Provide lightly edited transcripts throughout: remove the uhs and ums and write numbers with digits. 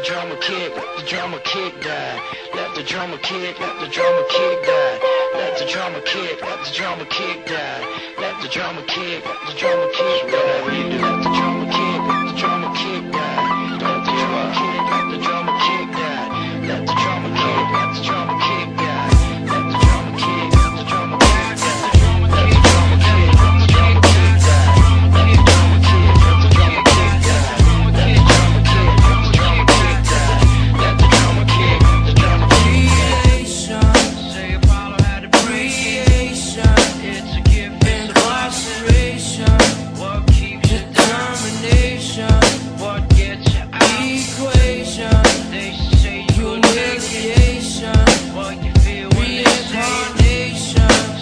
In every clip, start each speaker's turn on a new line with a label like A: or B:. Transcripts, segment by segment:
A: the drummer kick, let the drummer kick die. Let the drummer kick, let the drummer kick die. Let the drummer kick, let the drummer kick die. Let the drummer kick, let the drummer kick die. Let the drummer kick, let the drummer kick die. Let the drummer kick, let the drummer kick die. Let the drummer kick, let the drummer kick die. Let the drummer kick, let the drummer kick die. Let the drummer kick, let the drummer kick die. Let the drummer kick, let the drummer kick die. Let the drummer kick, let the drummer kick die. Let the drummer kick, let the drummer kick die. Say Apollo had a creation. It's a gift and a observation. What keeps your determination? What gets your equation? They say you're humiliation. What you feel when they say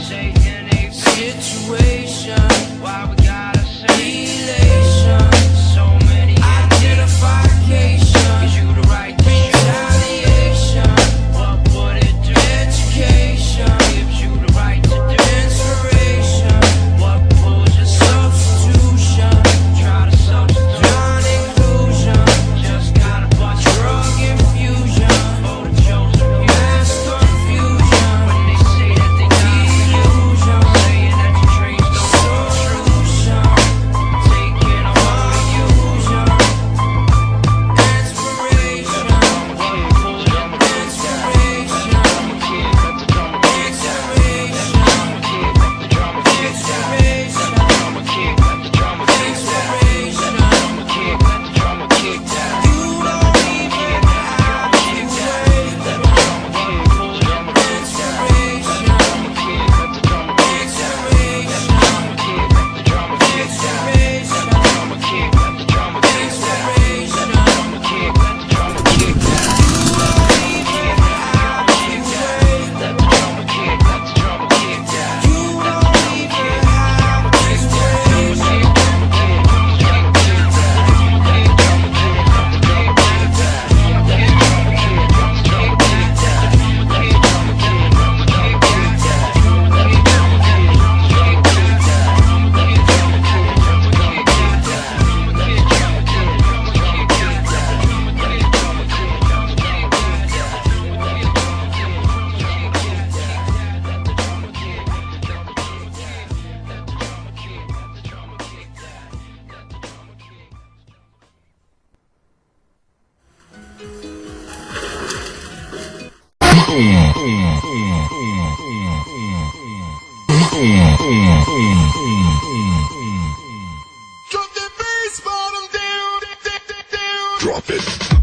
A: say in a situation. Why we gotta say elation? So many identifications. Gives you the right to retaliation. What would it do? Education gives you the right to do inspiration. What pulls your substitution? Try to substitute non-inclusion. Just got a bunch of drug infusion. For the chosen few, mass confusion. When they say that they got illusion, saying that your dreams don't solution. Taking all illusion. Inspiration. What pulls your inspiration?
B: Drop the bass bottom down.
C: Drop it.